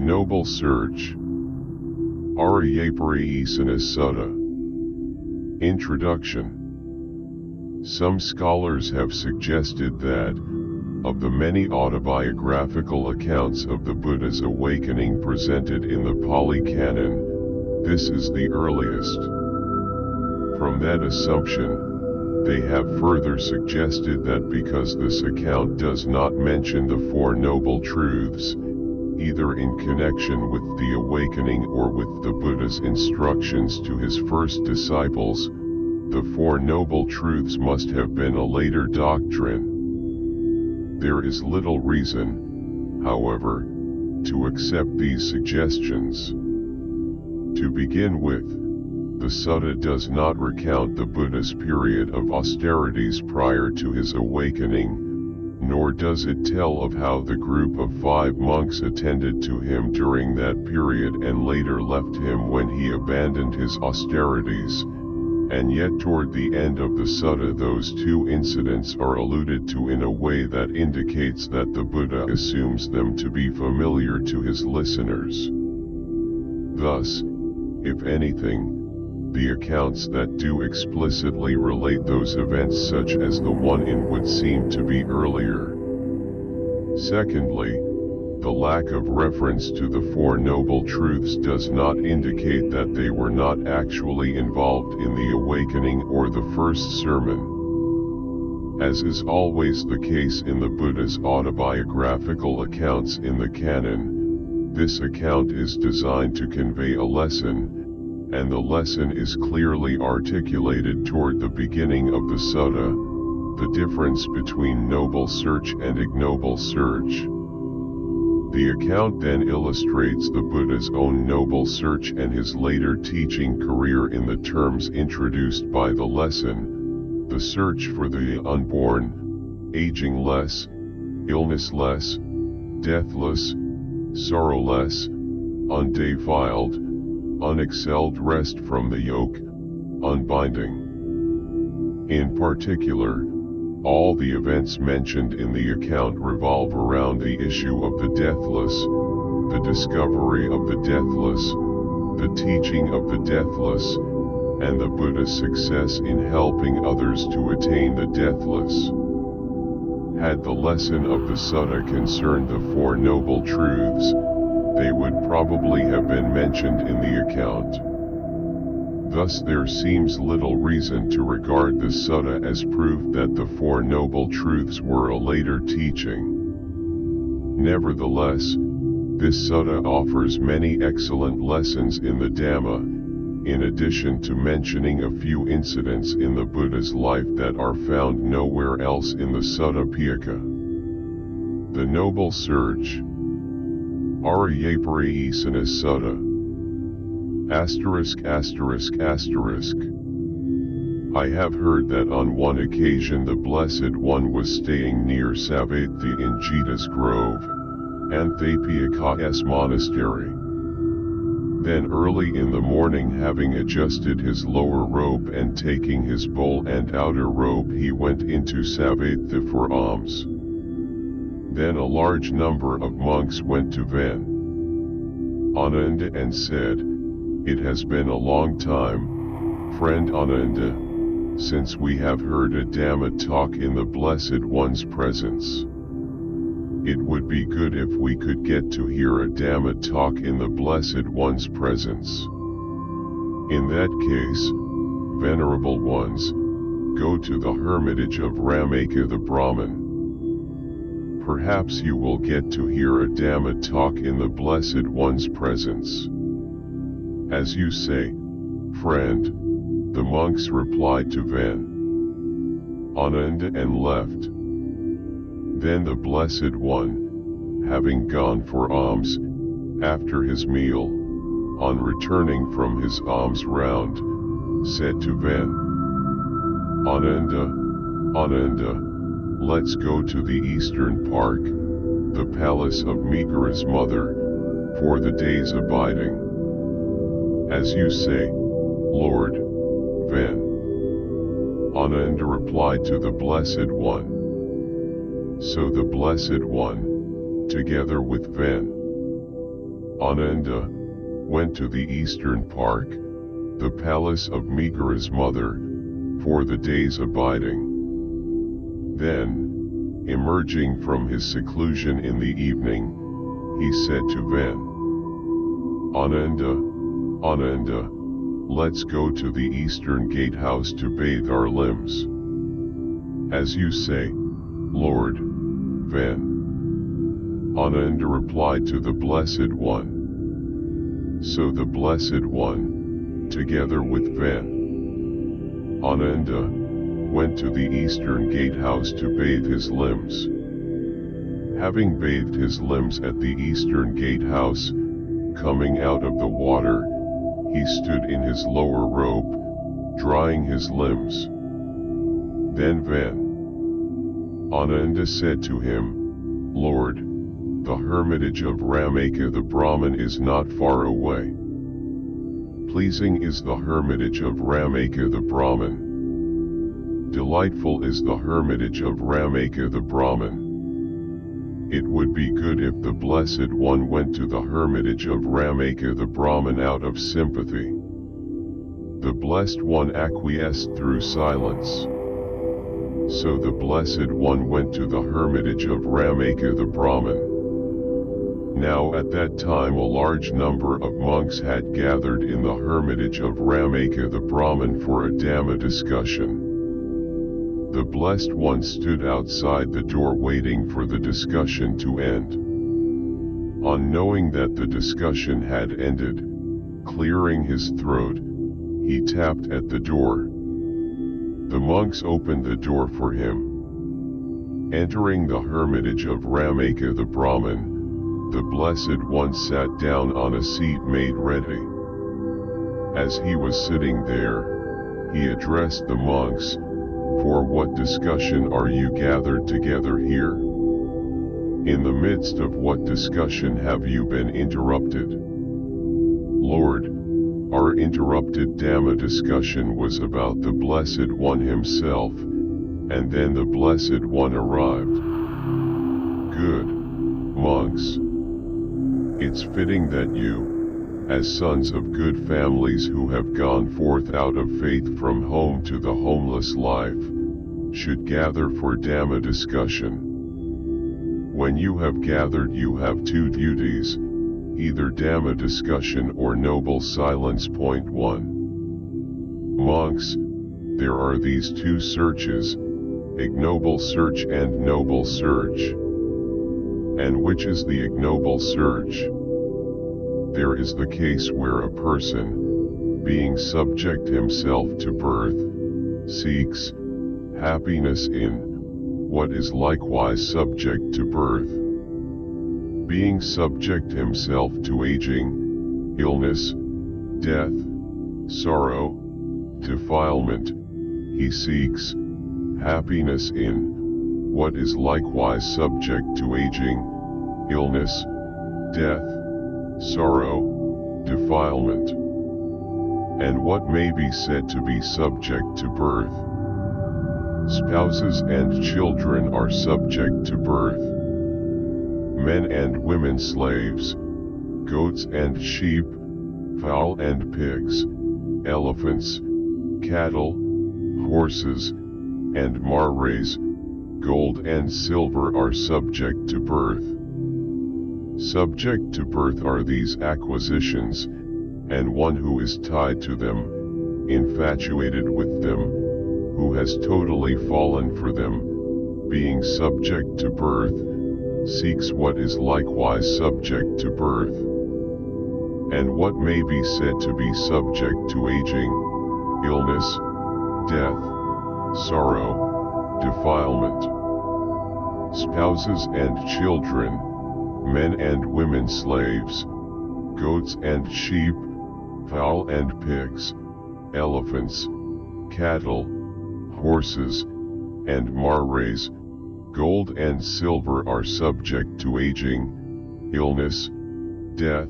Noble Search. Ariyapariyesana Sutta. Introduction. Some scholars have suggested that, of the many autobiographical accounts of the Buddha's awakening presented in the Pali Canon, this is the earliest. From that assumption, they have further suggested that because this account does not mention the Four Noble Truths, either in connection with the awakening or with the Buddha's instructions to his first disciples, the Four Noble Truths must have been a later doctrine. There is little reason, however, to accept these suggestions. To begin with, the sutta does not recount the Buddha's period of austerities prior to his awakening, nor does it tell of how the group of 5 monks attended to him during that period and later left him when he abandoned his austerities, and yet toward the end of the sutta those 2 incidents are alluded to in a way that indicates that the Buddha assumes them to be familiar to his listeners. Thus, if anything, the accounts that do explicitly relate those events such as the one in would seem to be earlier. Secondly, the lack of reference to the Four Noble Truths does not indicate that they were not actually involved in the awakening or the first sermon. As is always the case in the Buddha's autobiographical accounts in the canon, this account is designed to convey a lesson, and the lesson is clearly articulated toward the beginning of the sutta, the difference between noble search and ignoble search. The account then illustrates the Buddha's own noble search and his later teaching career in the terms introduced by the lesson: the search for the unborn, aging less, illness less, deathless, sorrowless, undefiled, unexcelled rest from the yoke, unbinding. In particular, all the events mentioned in the account revolve around the issue of the deathless, the discovery of the deathless, the teaching of the deathless, and the Buddha's success in helping others to attain the deathless. Had the lesson of the sutta concerned the Four Noble Truths, they would probably have been mentioned in the account. Thus there seems little reason to regard the sutta as proof that the Four Noble Truths were a later teaching. Nevertheless, this sutta offers many excellent lessons in the Dhamma, in addition to mentioning a few incidents in the Buddha's life that are found nowhere else in the Sutta Pitaka. The Noble Search. Ariyapariyesana Sutta. *****. I have heard that on one occasion the Blessed One was staying near Savatthi in Jita's Grove, Ariyapariyesana monastery. Then early in the morning, having adjusted his lower robe and taking his bowl and outer robe, he went into Savatthi for alms. Then a large number of monks went to Ven. Ananda and said, "It has been a long time, friend Ananda, since we have heard a Dhamma talk in the Blessed One's presence. It would be good if we could get to hear a Dhamma talk in the Blessed One's presence. In that case, venerable ones, go to the hermitage of Ramaka the Brahmin. Perhaps you will get to hear a Dhamma talk in the Blessed One's presence." "As you say, friend," the monks replied to Ven. Ananda and left. Then the Blessed One, having gone for alms, after his meal, on returning from his alms round, said to Ven, "Ananda, Ananda, let's go to the Eastern Park, the palace of Mikara's mother, for the day's abiding." "As you say, Lord." Ven. Ananda replied to the Blessed One. So the Blessed One, together with Ven, Ananda went to the eastern park, the palace of Megara's mother, for the day's abiding. Then, emerging from his seclusion in the evening, he said to Ven, Ananda, let's go to the eastern gatehouse to bathe our limbs. As you say, Lord. Ven. Ananda replied to the Blessed One. So the Blessed One, together with Ven, Ananda, went to the eastern gatehouse to bathe his limbs. Having bathed his limbs at the eastern gatehouse, coming out of the water, he stood in his lower robe, drying his limbs. Then Ven. Ananda said to him, Lord, the hermitage of Ramaka the Brahmin is not far away. Pleasing is the hermitage of Ramaka the Brahmin. Delightful is the hermitage of Ramaka the Brahmin. It would be good if the Blessed One went to the hermitage of Ramaka the Brahmin out of sympathy. The Blessed One acquiesced through silence. So the Blessed One went to the hermitage of Ramaka the Brahmin. Now at that time a large number of monks had gathered in the hermitage of Ramaka the Brahmin for a Dhamma discussion. The Blessed One stood outside the door waiting for the discussion to end. On knowing that the discussion had ended, clearing his throat, he tapped at the door. The monks opened the door for him. Entering the hermitage of Ramaka the Brahmin, the Blessed One sat down on a seat made ready. As he was sitting there, he addressed the monks, For what discussion are you gathered together here? In the midst of what discussion have you been interrupted? Lord, our interrupted Dhamma discussion was about the Blessed One himself, and then the Blessed One arrived. Good, monks. It's fitting that you, as sons of good families who have gone forth out of faith from home to the homeless life, should gather for Dhamma discussion. When you have gathered you have two duties, either Dhamma discussion or noble silence. Point 1. Monks, there are these two searches, ignoble search and noble search. And which is the ignoble search? There is the case where a person, being subject himself to birth, seeks happiness in what is likewise subject to birth. Being subject himself to aging, illness, death, sorrow, defilement, he seeks happiness in what is likewise subject to aging, illness, death, sorrow, defilement. And what may be said to be subject to birth? Spouses and children are subject to birth. Men and women slaves, goats and sheep, fowl and pigs, elephants, cattle, horses, and mares, gold and silver are subject to birth. Subject to birth are these acquisitions, and one who is tied to them, infatuated with them, who has totally fallen for them, being subject to birth, seeks what is likewise subject to birth. And what may be said to be subject to aging, illness, death, sorrow, defilement. Spouses and children, men and women slaves, goats and sheep, fowl and pigs, elephants, cattle, horses, and mares, gold and silver are subject to aging, illness, death,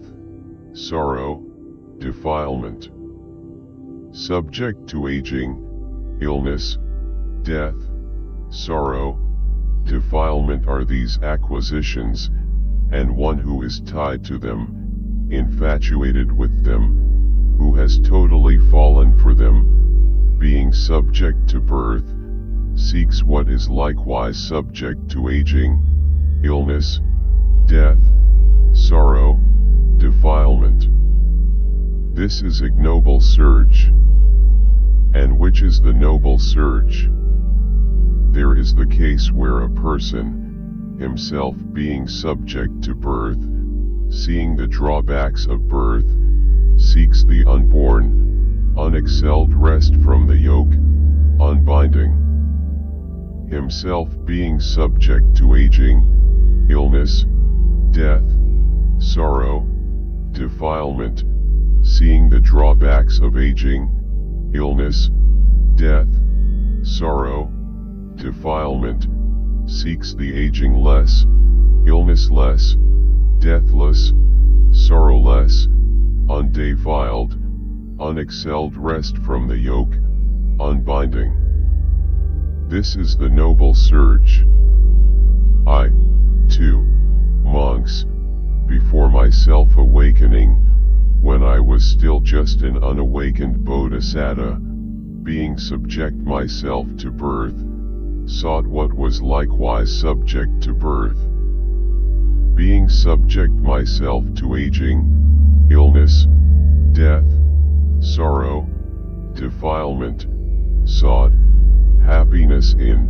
sorrow, defilement. Subject to aging, illness, death, sorrow, defilement are these acquisitions, and one who is tied to them, infatuated with them, who has totally fallen for them, being subject to birth, seeks what is likewise subject to aging, illness, death, sorrow, defilement. This is ignoble search. And which is the noble search? There is the case where a person, himself being subject to birth, seeing the drawbacks of birth, seeks the unborn, unexcelled rest from the yoke, unbinding. Himself being subject to aging, illness, death, sorrow, defilement, seeing the drawbacks of aging, illness, death, sorrow, defilement, seeks the aging less, illness less, deathless, sorrowless, undefiled, unexcelled rest from the yoke, unbinding. This is the noble search. I, too, monks, before my self-awakening, when I was still just an unawakened bodhisattva, being subject myself to birth, sought what was likewise subject to birth. Being subject myself to aging, illness, death, sorrow, defilement, sought happiness in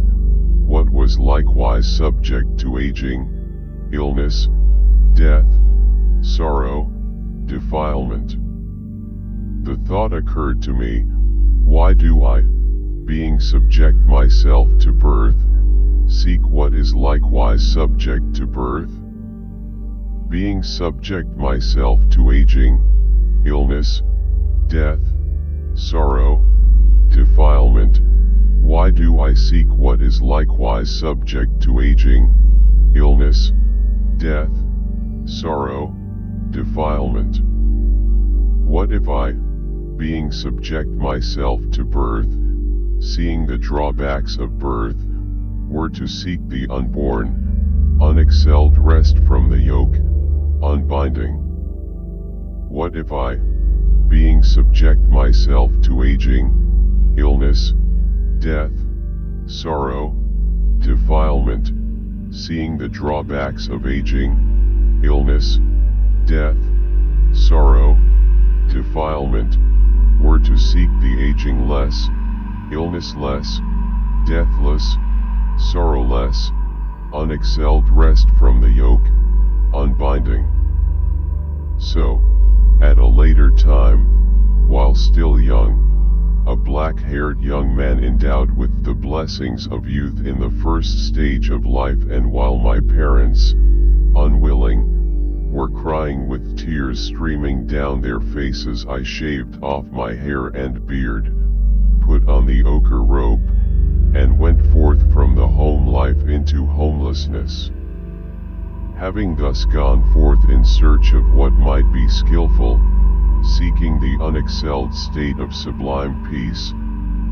what was likewise subject to aging, illness, death, sorrow, defilement. The thought occurred to me, why do I, being subject myself to birth, seek what is likewise subject to birth? Being subject myself to aging, illness, death, sorrow, defilement, why do I seek what is likewise subject to aging, illness, death, sorrow, defilement? What if I, being subject myself to birth, seeing the drawbacks of birth, were to seek the unborn, unexcelled rest from the yoke, unbinding? What if I, being subject myself to aging, illness, death, sorrow, defilement, seeing the drawbacks of aging, illness, death, sorrow, defilement, were to seek the aging less, illness less, deathless, sorrowless, unexcelled rest from the yoke, unbinding? So, at a later time, while still young, a black-haired young man endowed with the blessings of youth in the first stage of life, and while my parents, unwilling, were crying with tears streaming down their faces, I shaved off my hair and beard, put on the ochre robe, and went forth from the home life into homelessness. Having thus gone forth in search of what might be skillful, seeking the unexcelled state of sublime peace,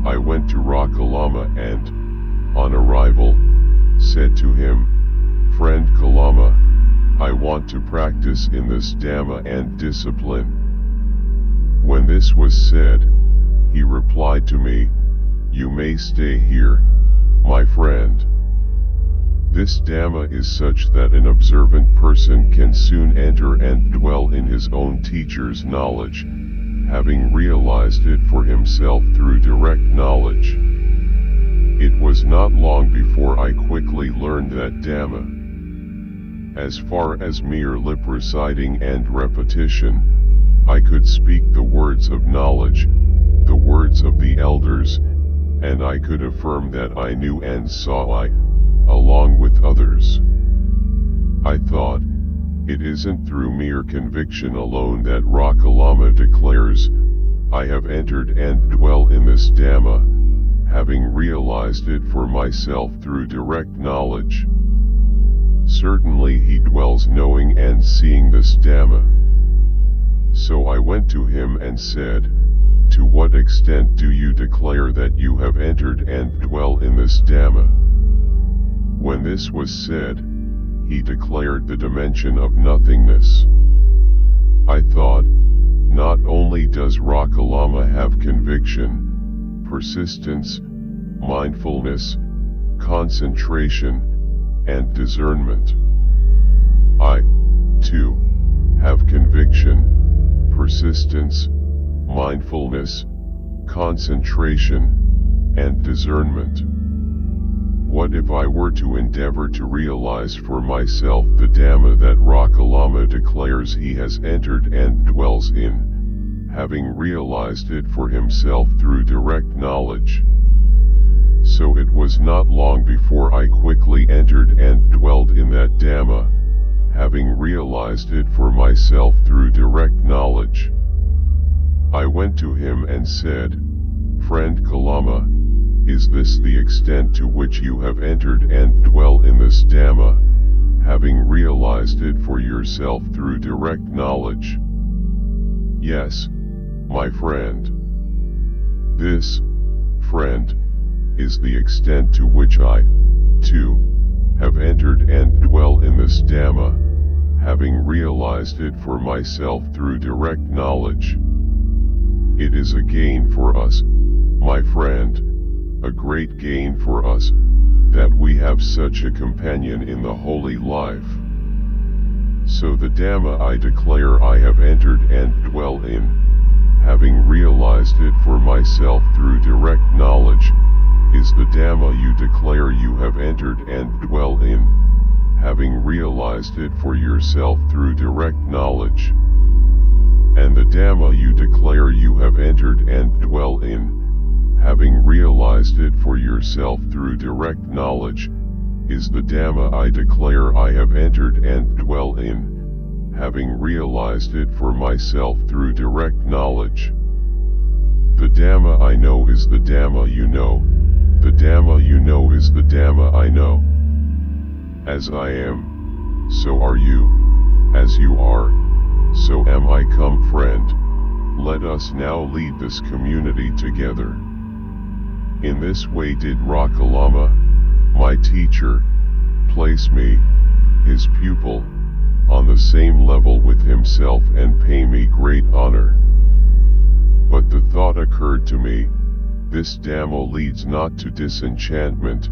I went to Rakalama and, on arrival, said to him, "Friend Kalama, I want to practice in this Dhamma and discipline." When this was said, he replied to me, "You may stay here, my friend. This Dhamma is such that an observant person can soon enter and dwell in his own teacher's knowledge, having realized it for himself through direct knowledge." It was not long before I quickly learned that Dhamma. As far as mere lip reciting and repetition, I could speak the words of knowledge, the words of the elders, and I could affirm that I knew and saw along with others. I thought, it isn't through mere conviction alone that Rakalama declares, "I have entered and dwell in this Dhamma, having realized it for myself through direct knowledge." Certainly he dwells knowing and seeing this Dhamma. So I went to him and said, "To what extent do you declare that you have entered and dwell in this Dhamma?" When this was said, he declared the dimension of nothingness. I thought, not only does Rakalama have conviction, persistence, mindfulness, concentration, and discernment. I, too, have conviction, persistence, mindfulness, concentration, and discernment. What if I were to endeavor to realize for myself the Dhamma that Rakalama declares he has entered and dwells in, having realized it for himself through direct knowledge? So it was not long before I quickly entered and dwelled in that Dhamma, having realized it for myself through direct knowledge. I went to him and said, "Friend Kalama, is this the extent to which you have entered and dwell in this Dhamma, having realized it for yourself through direct knowledge?" "Yes, my friend. This, friend, is the extent to which I, too, have entered and dwell in this Dhamma, having realized it for myself through direct knowledge." It is a gain for us, my friend, a great gain for us, that we have such a companion in the holy life. So the Dhamma I declare I have entered and dwell in, having realized it for myself through direct knowledge, is the Dhamma you declare you have entered and dwell in, having realized it for yourself through direct knowledge. And the Dhamma you declare you have entered and dwell in, having realized it for yourself through direct knowledge, is the Dhamma I declare I have entered and dwell in, having realized it for myself through direct knowledge. The Dhamma I know is the Dhamma you know, the Dhamma you know is the Dhamma I know. As I am, so are you, as you are, so am I. Come friend, let us now lead this community together. In this way did Rakalama, my teacher, place me, his pupil, on the same level with himself and pay me great honor. But the thought occurred to me, this Dhamma leads not to disenchantment,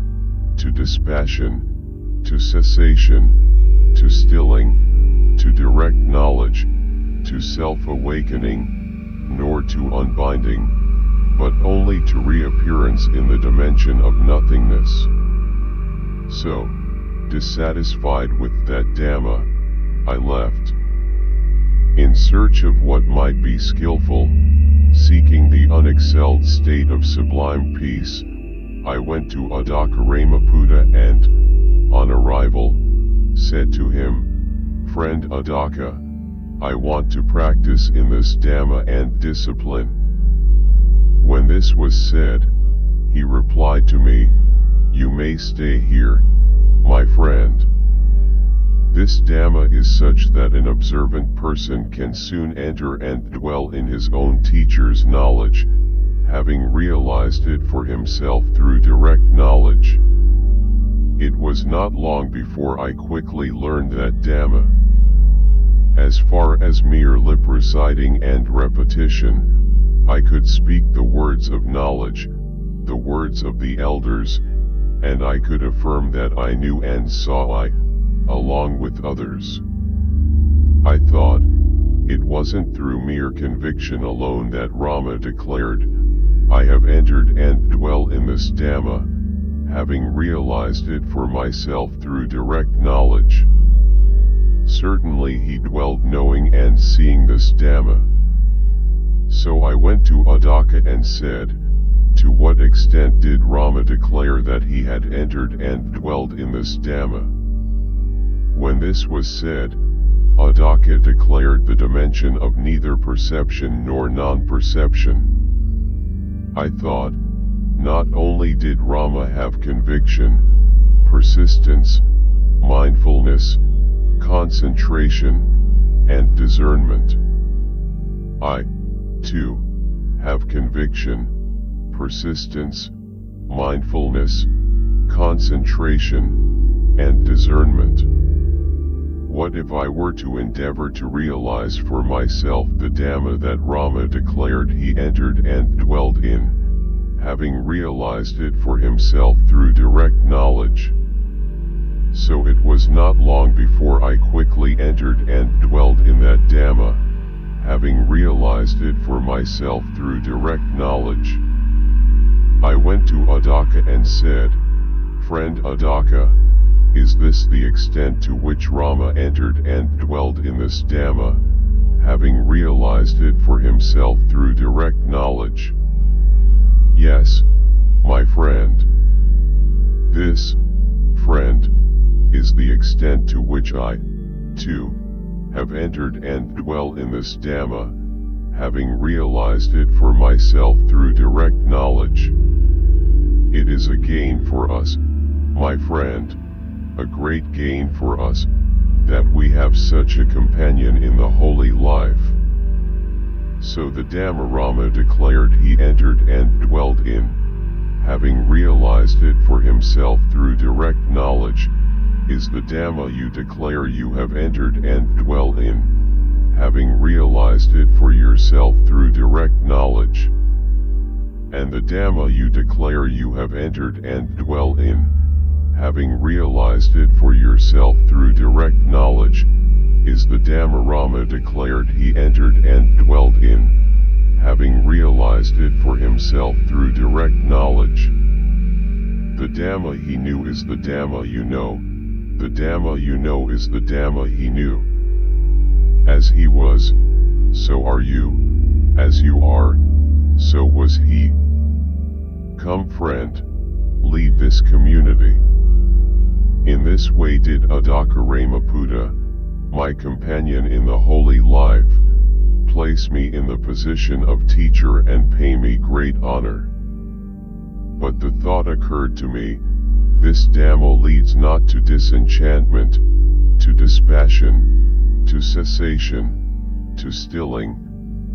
to dispassion, to cessation, to stilling, to direct knowledge, to self-awakening, nor to unbinding, but only to reappearance in the dimension of nothingness. So, dissatisfied with that Dhamma, I left. In search of what might be skillful, seeking the unexcelled state of sublime peace, I went to Adaka and, on arrival, said to him, "Friend Adaka, I want to practice in this Dhamma and discipline." When this was said, he replied to me, "You may stay here, my friend. This Dhamma is such that an observant person can soon enter and dwell in his own teacher's knowledge, having realized it for himself through direct knowledge." It was not long before I quickly learned that Dhamma. As far as mere lip reciting and repetition, I could speak the words of knowledge, the words of the elders, and I could affirm that I knew and saw along with others. I thought, it wasn't through mere conviction alone that Rama declared, "I have entered and dwell in this Dhamma, having realized it for myself through direct knowledge." Certainly he dwelled knowing and seeing this Dhamma. So I went to Adaka and said, "To what extent did Rama declare that he had entered and dwelled in this Dhamma?" When this was said, Adaka declared the dimension of neither perception nor non-perception. I thought, not only did Rama have conviction, persistence, mindfulness, concentration, and discernment. I, too, have conviction, persistence, mindfulness, concentration, and discernment. What if I were to endeavor to realize for myself the Dhamma that Rama declared he entered and dwelt in, having realized it for himself through direct knowledge? So it was not long before I quickly entered and dwelt in that Dhamma, having realized it for myself through direct knowledge. I went to Adaka and said, "Friend Adaka, is this the extent to which Rama entered and dwelt in this Dhamma, having realized it for himself through direct knowledge?" "Yes, my friend. This, friend, is the extent to which I, too, have entered and dwell in this Dhamma, having realized it for myself through direct knowledge." It is a gain for us, my friend, a great gain for us, that we have such a companion in the holy life. So the Dhamma Rama declared he entered and dwelt in, having realized it for himself through direct knowledge, is the Dhamma you declare you have entered and dwell in, having realized it for yourself through direct knowledge. And the Dhamma you declare you have entered and dwell in, having realized it for yourself through direct knowledge, is the Dhamma Rama declared he entered and dwelt in, having realized it for himself through direct knowledge. The Dhamma he knew is the Dhamma you know. The Dhamma you know is the Dhamma he knew. As he was, so are you. As you are, so was he. Come friend, lead this community. In this way did Adaka Ramaputa, my companion in the holy life, place me in the position of teacher and pay me great honor. But the thought occurred to me, this Dhamma leads not to disenchantment, to dispassion, to cessation, to stilling,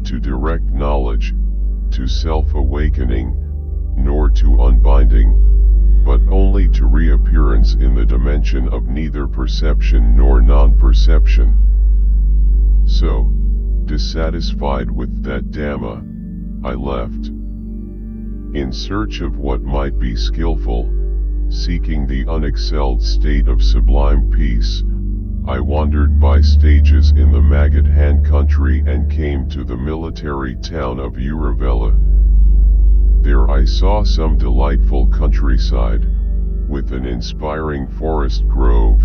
to direct knowledge, to self-awakening, nor to unbinding, but only to reappearance in the dimension of neither perception nor non-perception. So, dissatisfied with that Dhamma, I left. In search of what might be skillful, seeking the unexcelled state of sublime peace, I wandered by stages in the Magadhan country and came to the military town of Uruvela. There I saw some delightful countryside, with an inspiring forest grove,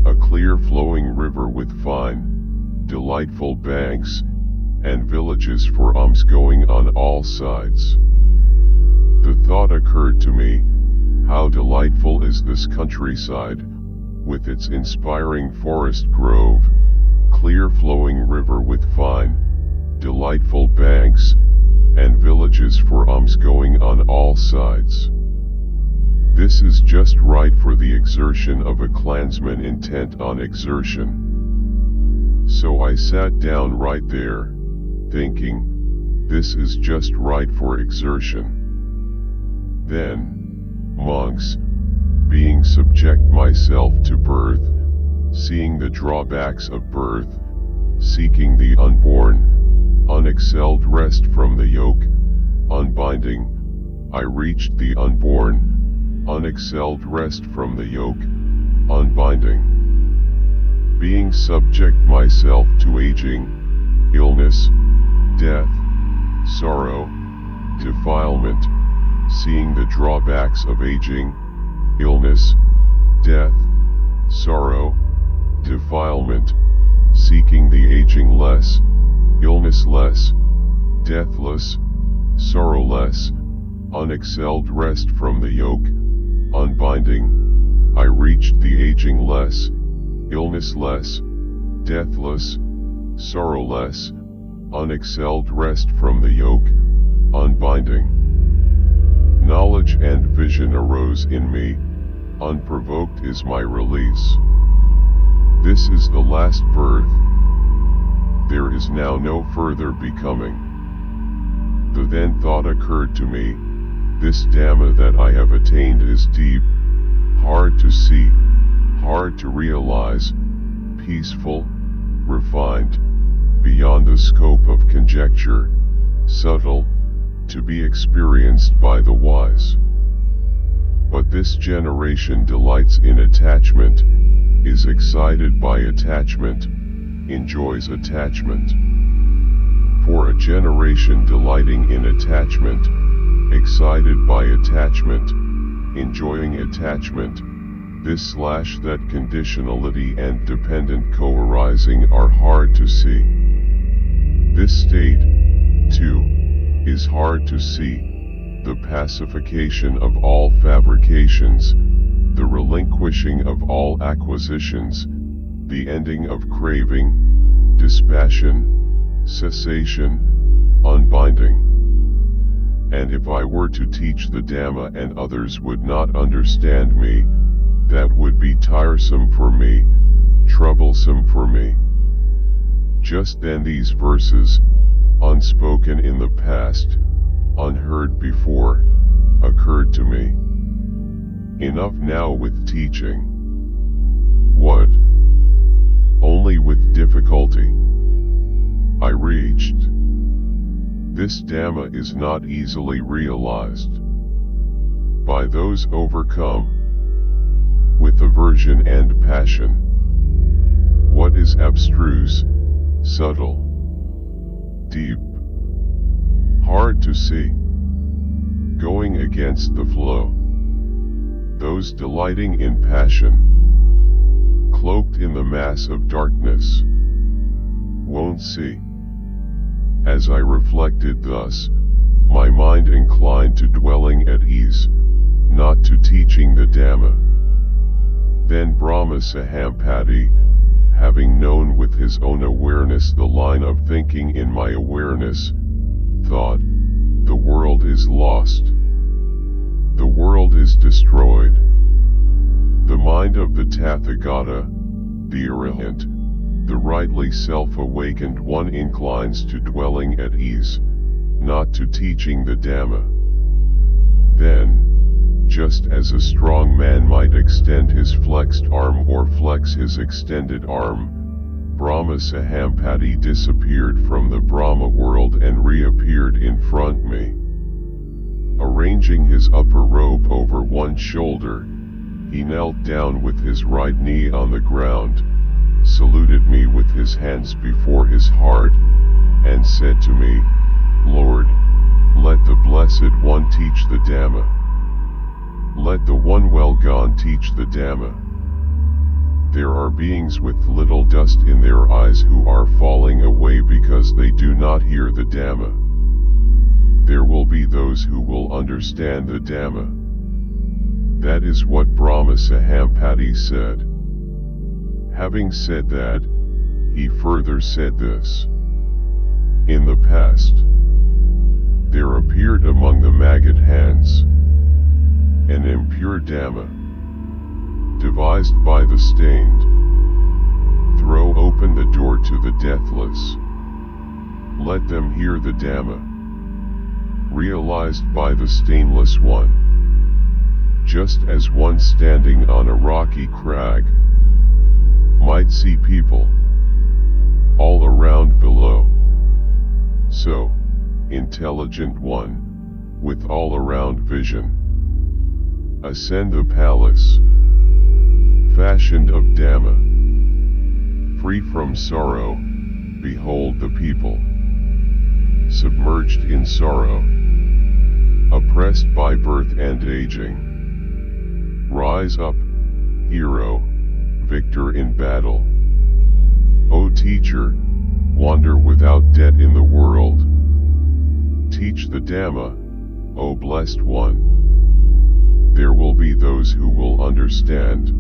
a clear flowing river with fine, delightful banks, and villages for alms going on all sides. The thought occurred to me, how delightful is this countryside, with its inspiring forest grove, clear flowing river with fine, delightful banks, and villages for alms going on all sides. This is just right for the exertion of a clansman intent on exertion. So I sat down right there, thinking, this is just right for exertion. Then, monks, being subject myself to birth, seeing the drawbacks of birth, seeking the unborn, unexcelled rest from the yoke, unbinding, I reached the unborn, unexcelled rest from the yoke, unbinding. Being subject myself to aging, illness, death, sorrow, defilement, seeing the drawbacks of aging, illness, death, sorrow, defilement, seeking the aging less, illness less, deathless, sorrowless, unexcelled rest from the yoke, unbinding, I reached the aging less, illness less, deathless, sorrowless, unexcelled rest from the yoke, unbinding. Knowledge and vision arose in me, unprovoked is my release. This is the last birth. There is now no further becoming. The then thought occurred to me, this Dhamma that I have attained is deep, hard to see, hard to realize, peaceful, refined, beyond the scope of conjecture, subtle, to be experienced by the wise. But this generation delights in attachment, is excited by attachment, enjoys attachment. For a generation delighting in attachment, excited by attachment, enjoying attachment, this/that conditionality and dependent co-arising are hard to see. This state, too, is hard to see. The pacification of all fabrications, the relinquishing of all acquisitions, the ending of craving, dispassion, cessation, unbinding. And if I were to teach the Dhamma and others would not understand me, that would be tiresome for me, troublesome for me. Just then these verses, unspoken in the past, unheard before, occurred to me. Enough now with teaching. What? Only with difficulty I reached. This Dhamma is not easily realized by those overcome with aversion and passion. What is abstruse, subtle, deep, hard to see, going against the flow? Those delighting in passion, cloaked in the mass of darkness, won't see. As I reflected thus, my mind inclined to dwelling at ease, not to teaching the Dhamma. Then Brahma Sahampati, having known with his own awareness the line of thinking in my awareness, thought, the world is lost. The world is destroyed. The mind of the Tathagata, the Arahant, the rightly self-awakened one inclines to dwelling at ease, not to teaching the Dhamma. Then, just as a strong man might extend his flexed arm or flex his extended arm, Brahma Sahampati disappeared from the Brahma world and reappeared in front me. Arranging his upper robe over one shoulder, he knelt down with his right knee on the ground, saluted me with his hands before his heart, and said to me, Lord, let the Blessed One teach the Dhamma. Let the One well gone teach the Dhamma. There are beings with little dust in their eyes who are falling away because they do not hear the Dhamma. There will be those who will understand the Dhamma. That is what Brahma Sahampati said. Having said that, he further said this. In the past, there appeared among the Maggot hands an impure Dhamma, devised by the stained. Throw open the door to the deathless. Let them hear the Dhamma, realized by the stainless one. Just as one standing on a rocky crag might see people all around below, so, intelligent one, with all around vision, ascend the palace, fashioned of Dhamma. Free from sorrow, behold the people, submerged in sorrow, oppressed by birth and aging. Rise up, hero, victor in battle. O teacher, wander without debt in the world. Teach the Dhamma, O blessed one. There will be those who will understand.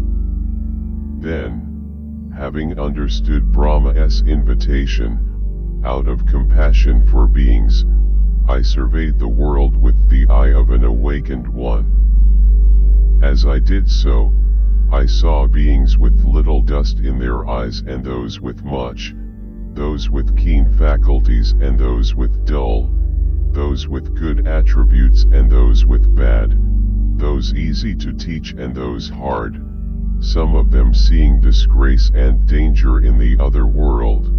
Then, having understood Brahma's invitation, out of compassion for beings, I surveyed the world with the eye of an awakened one. As I did so, I saw beings with little dust in their eyes and those with much, those with keen faculties and those with dull, those with good attributes and those with bad, those easy to teach and those hard, some of them seeing disgrace and danger in the other world.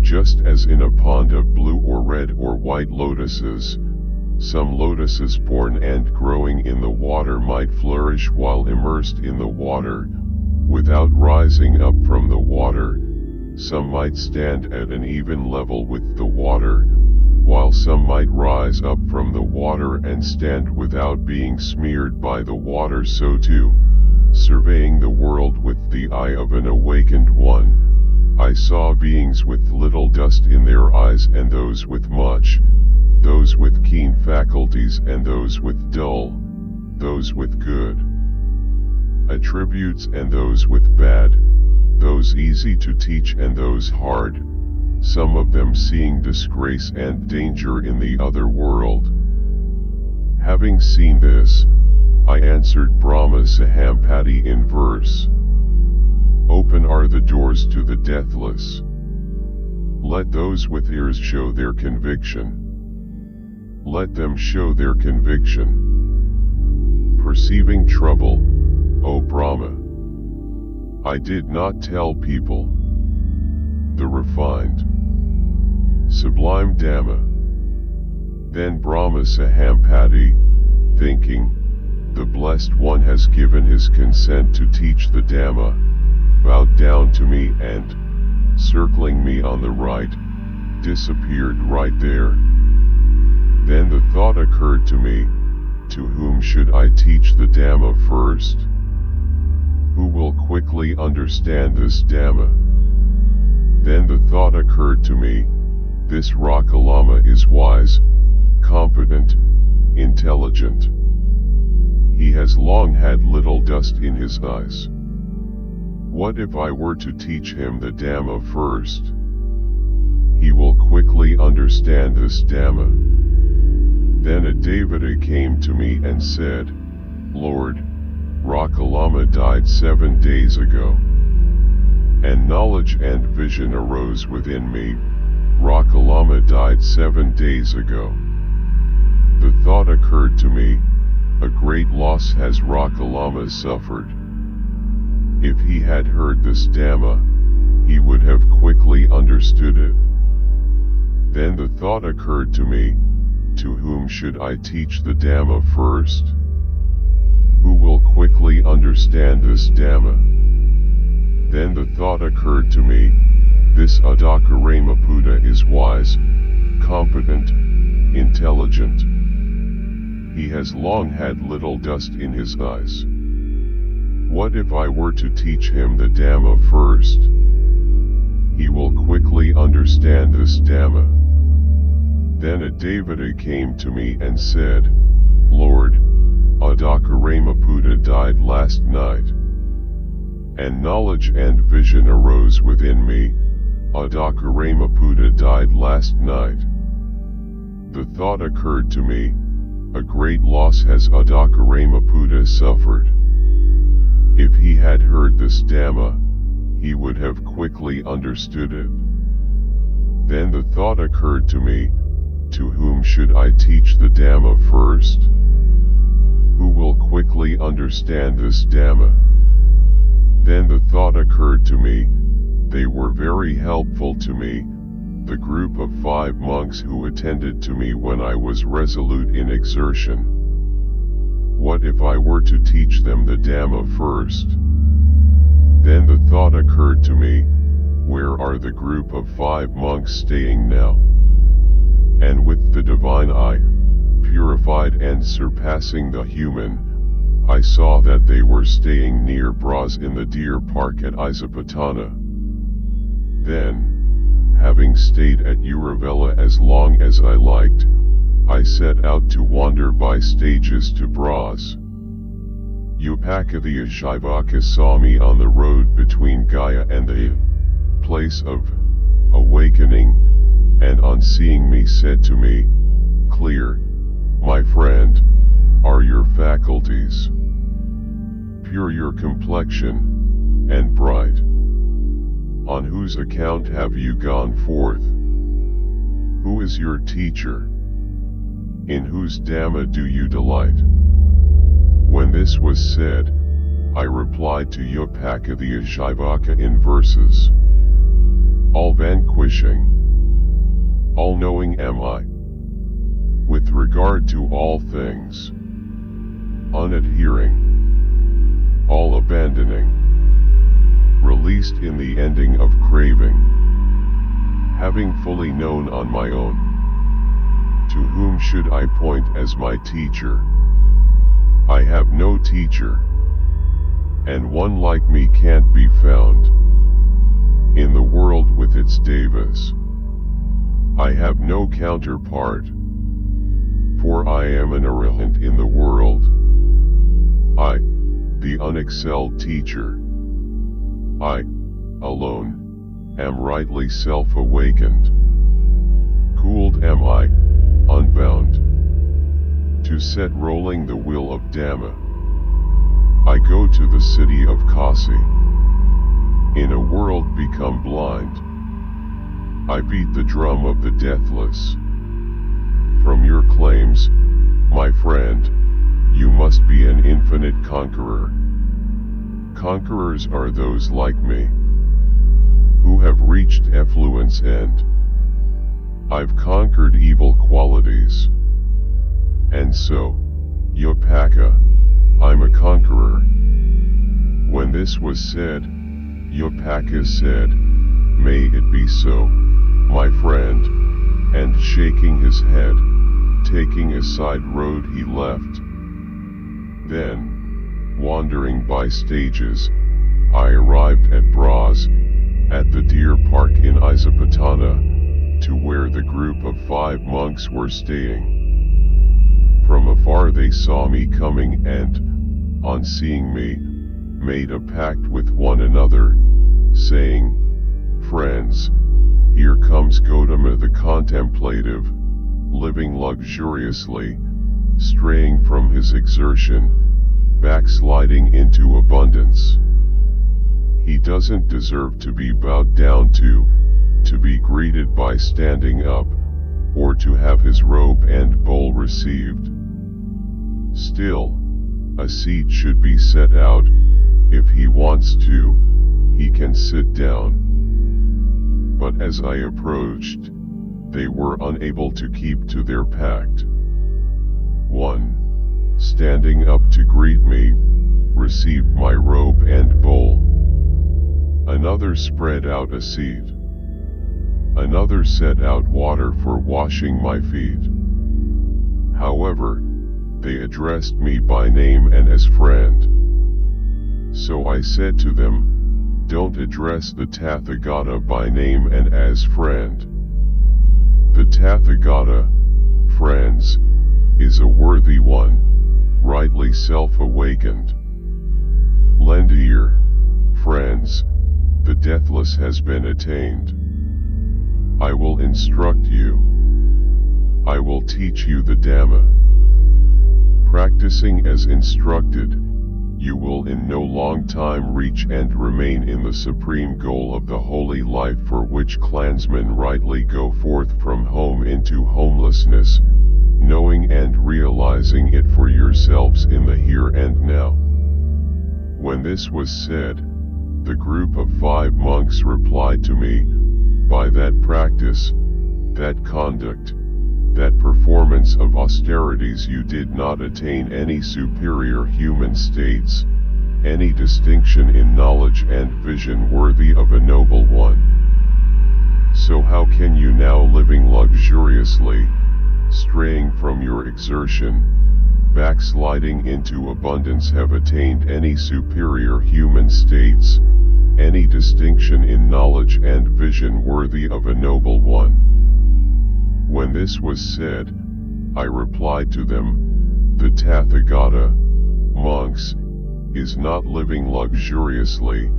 Just as in a pond of blue or red or white lotuses, some lotuses born and growing in the water might flourish while immersed in the water, without rising up from the water. Some might stand at an even level with the water, while some might rise up from the water and stand without being smeared by the water. So too, surveying the world with the eye of an awakened one, I saw beings with little dust in their eyes and those with much, those with keen faculties and those with dull, those with good attributes and those with bad, those easy to teach and those hard, some of them seeing disgrace and danger in the other world. Having seen this, I answered Brahma Sahampati in verse. Open are the doors to the deathless. Let those with ears show their conviction. Let them show their conviction. Perceiving trouble, O Brahma, I did not tell people the refined, sublime Dhamma. Then Brahma Sahampati, thinking, the Blessed One has given his consent to teach the Dhamma, bowed down to me and, circling me on the right, disappeared right there. Then the thought occurred to me, to whom should I teach the Dhamma first? Who will quickly understand this Dhamma? Then the thought occurred to me, this Rakalama is wise, competent, intelligent. He has long had little dust in his eyes. What if I were to teach him the Dhamma first? He will quickly understand this Dhamma. Then a Devata came to me and said, Lord, Rakalama died 7 days ago. And knowledge and vision arose within me, Rakalama died 7 days ago. The thought occurred to me, a great loss has Rakalama suffered. If he had heard this Dhamma, he would have quickly understood it. Then the thought occurred to me, to whom should I teach the Dhamma first? Who will quickly understand this Dhamma? Then the thought occurred to me, this Adakaramaputa is wise, competent, intelligent. He has long had little dust in his eyes. What if I were to teach him the Dhamma first? He will quickly understand this Dhamma. Then a Devata came to me and said, Lord, Adakaramaputa died last night. And knowledge and vision arose within me, Adakaramaputa died last night. The thought occurred to me, a great loss has Adakaramaputa suffered. If he had heard this Dhamma, he would have quickly understood it. Then the thought occurred to me, to whom should I teach the Dhamma first? Who will quickly understand this Dhamma? Then the thought occurred to me, they were very helpful to me, the group of 5 monks who attended to me when I was resolute in exertion. What if I were to teach them the Dhamma first? Then the thought occurred to me, where are the group of 5 monks staying now? And with the divine eye, purified and surpassing the human, I saw that they were staying near Bras in the deer park at Isapatana. Then, having stayed at Uruvela as long as I liked, I set out to wander by stages to Bras. Upakathya Shivaka saw me on the road between Gaya and the place of awakening, and on seeing me said to me, Clear, my friend, are your faculties, pure your complexion, and bright. On whose account have you gone forth? Who is your teacher? In whose Dhamma do you delight? When this was said, I replied to Yopaka the Ajivaka in verses. All-vanquishing, all-knowing am I. With regard to all things, unadhering, all abandoning, released in the ending of craving, having fully known on my own. To whom should I point as my teacher? I have no teacher, and one like me can't be found. In the world with its devas, I have no counterpart, for I am an arahant in the world. I, the unexcelled teacher, I, alone, am rightly self-awakened. Cooled am I, unbound, to set rolling the wheel of Dhamma. I go to the city of Kasi, in a world become blind. I beat the drum of the deathless. From your claims, my friend, you must be an infinite conqueror. Conquerors are those like me, who have reached effluence end. I've conquered evil qualities. And so, Yopaka, I'm a conqueror. When this was said, Yopaka said, may it be so, my friend, and shaking his head, taking a side road he left. Then, wandering by stages, I arrived at Bras, at the deer park in Isapatana, to where the group of 5 monks were staying. From afar they saw me coming and, on seeing me, made a pact with one another, saying, friends, here comes Gotama the contemplative, living luxuriously, straying from his exertion, backsliding into abundance. He doesn't deserve to be bowed down to be greeted by standing up, or to have his robe and bowl received. Still, a seat should be set out. If he wants to, he can sit down. But as I approached, they were unable to keep to their pact. One, standing up to greet me, received my robe and bowl. Another spread out a seat. Another set out water for washing my feet. However, they addressed me by name and as friend. So I said to them, don't address the Tathagata by name and as friend. The Tathagata, friends, is a worthy one, rightly self-awakened. Lend ear, friends, the deathless has been attained. I will instruct you. I will teach you the Dhamma. Practicing as instructed, you will in no long time reach and remain in the supreme goal of the holy life for which clansmen rightly go forth from home into homelessness, knowing and realizing it for yourselves in the here and now. When this was said, the group of 5 monks replied to me, by that practice, that conduct, that performance of austerities you did not attain any superior human states, any distinction in knowledge and vision worthy of a noble one. So how can you now living luxuriously, straying from your exertion, backsliding into abundance have attained any superior human states, any distinction in knowledge and vision worthy of a noble one? When this was said, I replied to them, the Tathagata, monks, is not living luxuriously,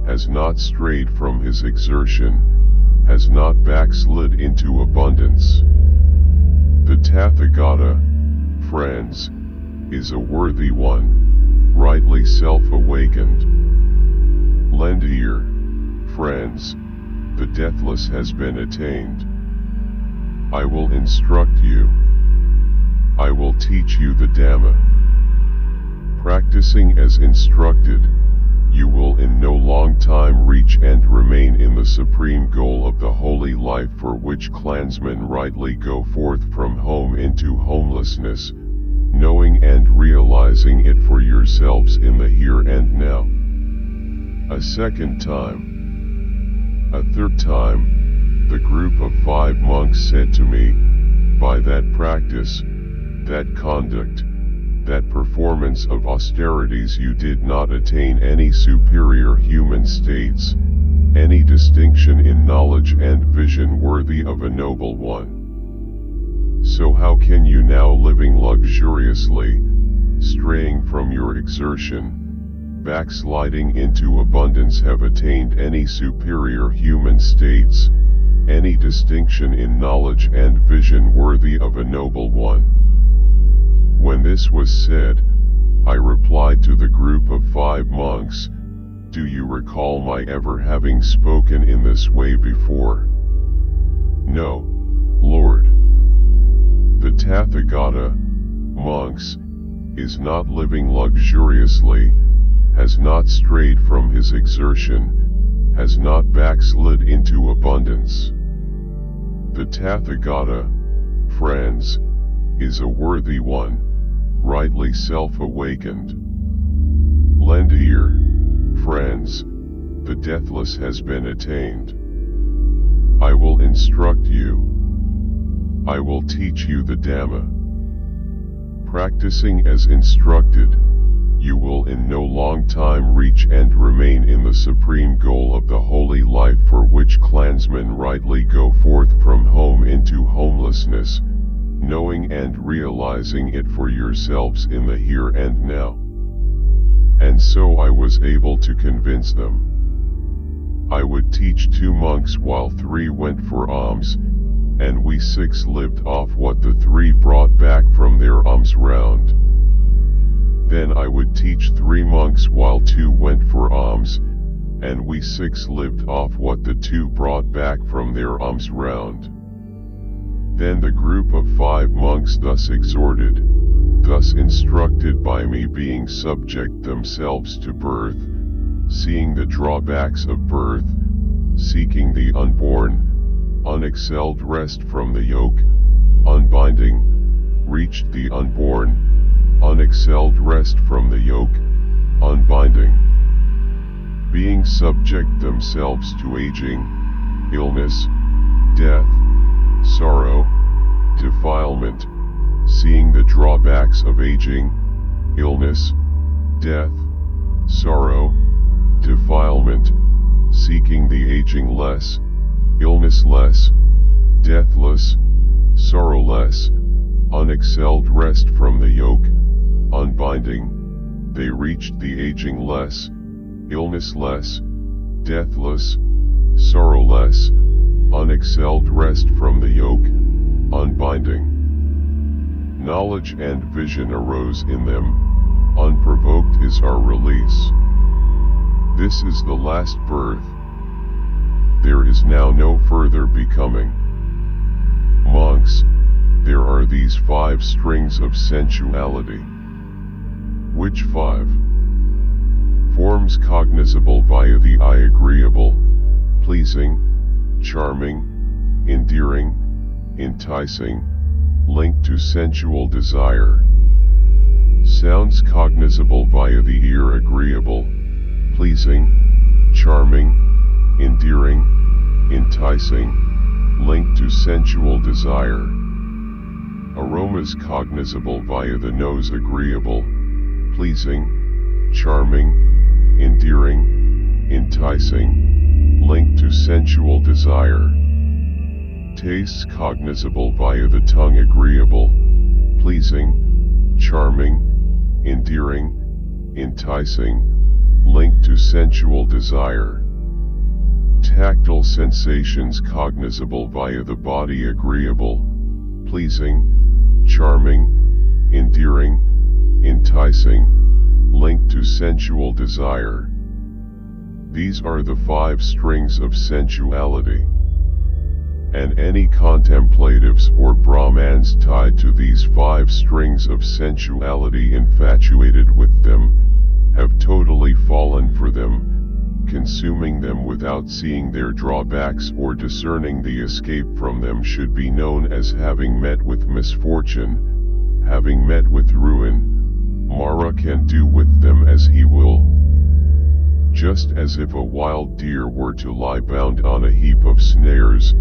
has not strayed from his exertion, has not backslid into abundance. The Tathagata, friends, is a worthy one, rightly self-awakened. Lend ear, friends, the deathless has been attained. I will instruct you. I will teach you the Dhamma. Practicing as instructed, you will in no long time reach and remain in the supreme goal of the holy life for which clansmen rightly go forth from home into homelessness, knowing and realizing it for yourselves in the here and now. A second time. A third time, the group of 5 monks said to me, by that practice, that conduct, that performance of austerities you did not attain any superior human states, any distinction in knowledge and vision worthy of a noble one. So how can you now living luxuriously, straying from your exertion, backsliding into abundance have attained any superior human states, any distinction in knowledge and vision worthy of a noble one? When this was said, I replied to the group of 5 monks, do you recall my ever having spoken in this way before? No, Lord. The Tathagata, monks, is not living luxuriously, has not strayed from his exertion, has not backslid into abundance. The Tathagata, friends, is a worthy one, rightly self-awakened. Lend ear, friends, the deathless has been attained. I will instruct you. I will teach you the Dhamma. Practicing as instructed, you will in no long time reach and remain in the supreme goal of the holy life for which clansmen rightly go forth from home into homelessness, knowing and realizing it for yourselves in the here and now. And so I was able to convince them. I would teach 2 monks while 3 went for alms, and we 6 lived off what the 3 brought back from their alms round. Then I would teach 3 monks while 2 went for alms, and we 6 lived off what the 2 brought back from their alms round. Then the group of 5 monks thus exhorted, thus instructed by me being subject themselves to birth, seeing the drawbacks of birth, seeking the unborn, unexcelled rest from the yoke, unbinding, reached the unborn, unexcelled rest from the yoke, unbinding. Being subject themselves to aging, illness, death, sorrow, defilement, seeing the drawbacks of aging, illness, death, sorrow, defilement, seeking the aging less, illness less, deathless, sorrowless, unexcelled rest from the yoke, unbinding, they reached the aging less, illness less, deathless, sorrowless, unexcelled rest from the yoke, unbinding. Knowledge and vision arose in them, unprovoked is our release. This is the last birth. There is now no further becoming. Monks, there are these 5 strings of sensuality. Which 5? Forms cognizable via the eye, agreeable, pleasing, charming, endearing, enticing, linked to sensual desire. Sounds cognizable via the ear, agreeable, pleasing, charming, endearing, enticing, linked to sensual desire. Aromas cognizable via the nose, agreeable, pleasing, charming, endearing, enticing, linked to sensual desire. Tastes cognizable via the tongue, agreeable, pleasing, charming, endearing, enticing, linked to sensual desire. Tactile sensations cognizable via the body, agreeable, pleasing, charming, endearing, enticing, linked to sensual desire. These are the 5 strings of sensuality. And any contemplatives or Brahmans tied to these 5 strings of sensuality infatuated with them, have totally fallen for them, consuming them without seeing their drawbacks or discerning the escape from them should be known as having met with misfortune, having met with ruin. Mara can do with them as he will. Just as if a wild deer were to lie bound on a heap of snares,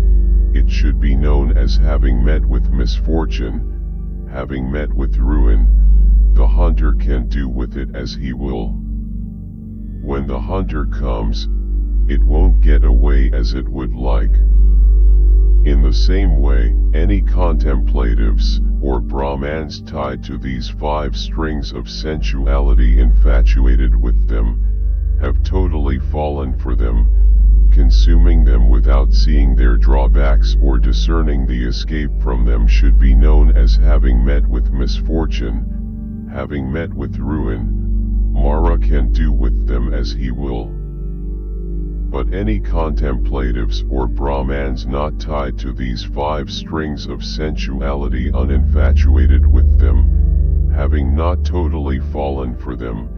it should be known as having met with misfortune, having met with ruin. The hunter can do with it as he will. When the hunter comes, it won't get away as it would like. In the same way, any contemplatives or Brahmans tied to these 5 strings of sensuality infatuated with them, have totally fallen for them, consuming them without seeing their drawbacks or discerning the escape from them should be known as having met with misfortune, having met with ruin. Mara can do with them as he will. But any contemplatives or Brahmans not tied to these 5 strings of sensuality uninfatuated with them, having not totally fallen for them,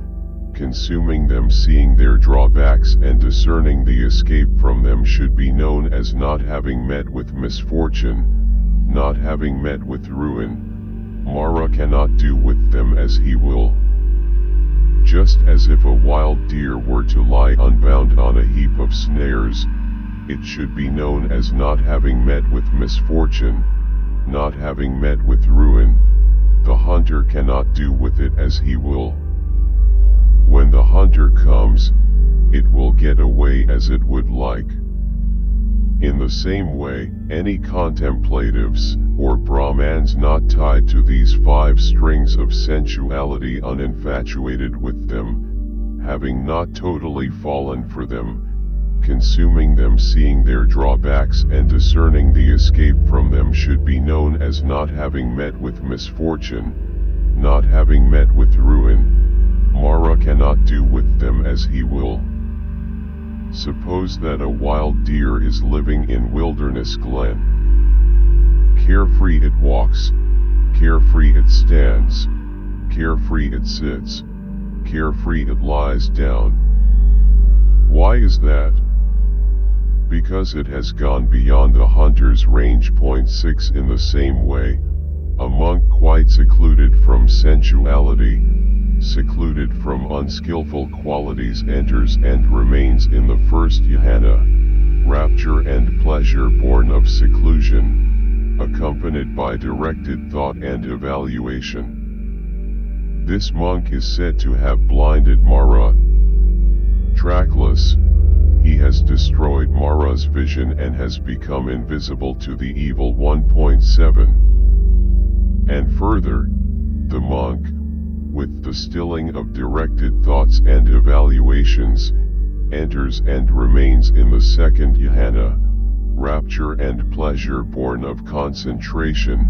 consuming them seeing their drawbacks and discerning the escape from them should be known as not having met with misfortune, not having met with ruin. Mara cannot do with them as he will. Just as if a wild deer were to lie unbound on a heap of snares, it should be known as not having met with misfortune, not having met with ruin. The hunter cannot do with it as he will. When the hunter comes, it will get away as it would like. In the same way, any contemplatives or Brahmans not tied to these 5 strings of sensuality uninfatuated with them, having not totally fallen for them, consuming them seeing their drawbacks and discerning the escape from them should be known as not having met with misfortune, not having met with ruin. Mara cannot do with them as he will. Suppose that a wild deer is living in wilderness glen. Carefree it walks, carefree it stands, carefree it sits, carefree it lies down. Why is that? Because it has gone beyond the hunter's range. 6 In the same way, a monk quite secluded from sensuality, secluded from unskillful qualities enters and remains in the first jhana, rapture and pleasure born of seclusion, accompanied by directed thought and evaluation. This monk is said to have blinded Mara. Trackless, he has destroyed Mara's vision and has become invisible to the evil one. 7. And further, the monk, with the stilling of directed thoughts and evaluations, enters and remains in the second jhana, rapture and pleasure born of concentration,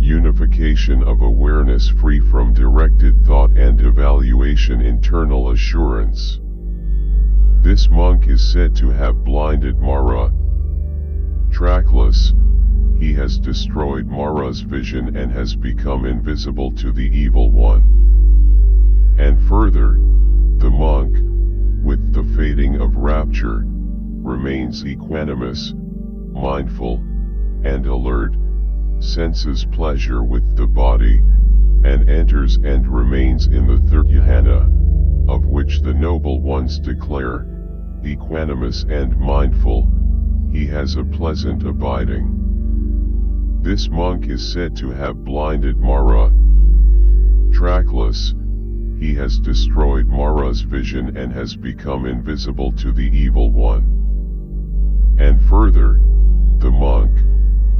unification of awareness free from directed thought and evaluation, internal assurance. This monk is said to have blinded Mara. Trackless, he has destroyed Mara's vision and has become invisible to the evil one. And further, the monk, with the fading of rapture, remains equanimous, mindful, and alert, senses pleasure with the body, and enters and remains in the third jhana, of which the noble ones declare, equanimous and mindful, he has a pleasant abiding. This monk is said to have blinded Mara. Trackless, he has destroyed Mara's vision and has become invisible to the evil one. And further, the monk,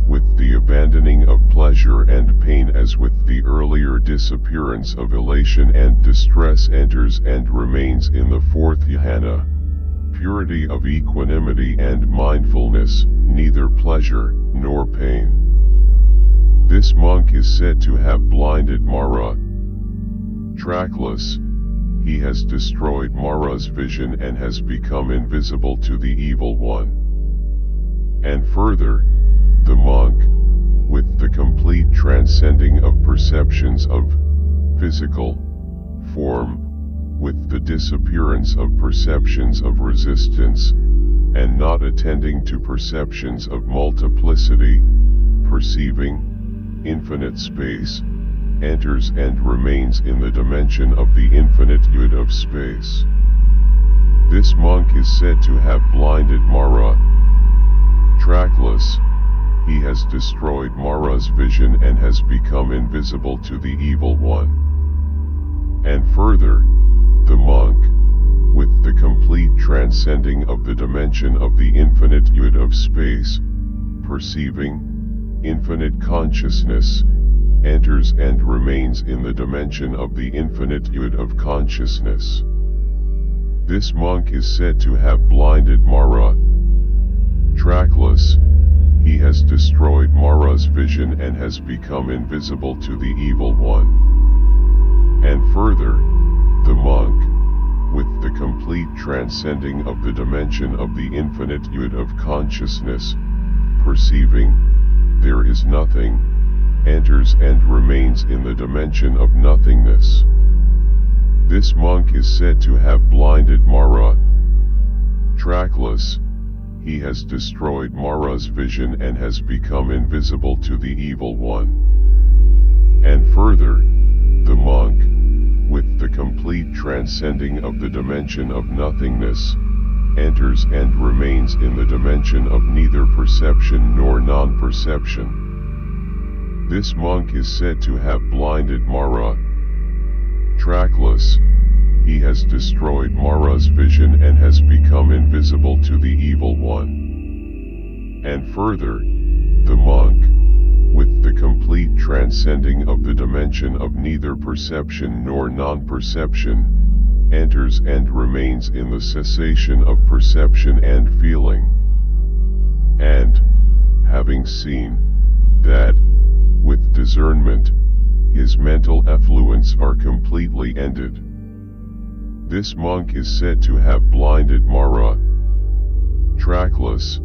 with the abandoning of pleasure and pain as with the earlier disappearance of elation and distress, enters and remains in the fourth jhana, purity of equanimity and mindfulness, neither pleasure nor pain. This monk is said to have blinded Mara. Trackless, he has destroyed Mara's vision and has become invisible to the evil one. And further, the monk, with the complete transcending of perceptions of physical form, with the disappearance of perceptions of resistance, and not attending to perceptions of multiplicity, perceiving infinite space, enters and remains in the dimension of the infinitude of space. This monk is said to have blinded Mara. Trackless, he has destroyed Mara's vision and has become invisible to the evil one. And further, the monk, with the complete transcending of the dimension of the infinitude of space, perceiving infinite consciousness, enters and remains in the dimension of the infinitude of consciousness. This monk is said to have blinded Mara. Trackless, he has destroyed Mara's vision and has become invisible to the evil one. And further, the monk, with the complete transcending of the dimension of the infinitude of consciousness, perceiving there is nothing, enters and remains in the dimension of nothingness. This monk is said to have blinded Mara. Trackless, he has destroyed Mara's vision and has become invisible to the evil one. And further, the monk, with the complete transcending of the dimension of nothingness, enters and remains in the dimension of neither perception nor non-perception. This monk is said to have blinded Mara. Trackless, he has destroyed Mara's vision and has become invisible to the evil one. And further, the monk, with the complete transcending of the dimension of neither perception nor non-perception, enters and remains in the cessation of perception and feeling. And, having seen that, with discernment, his mental effluents are completely ended. This monk is said to have blinded Mara. Trackless,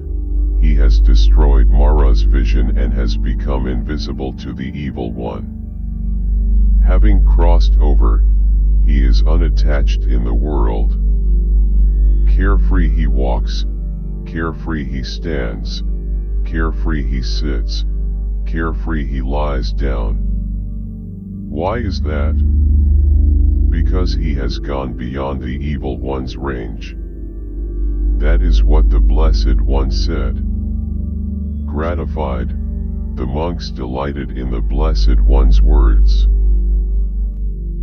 he has destroyed Mara's vision and has become invisible to the evil one. Having crossed over, he is unattached in the world. Carefree he walks, carefree he stands, carefree he sits, carefree he lies down. Why is that? Because he has gone beyond the evil one's range. That is what the Blessed One said. Gratified, the monks delighted in the Blessed One's words.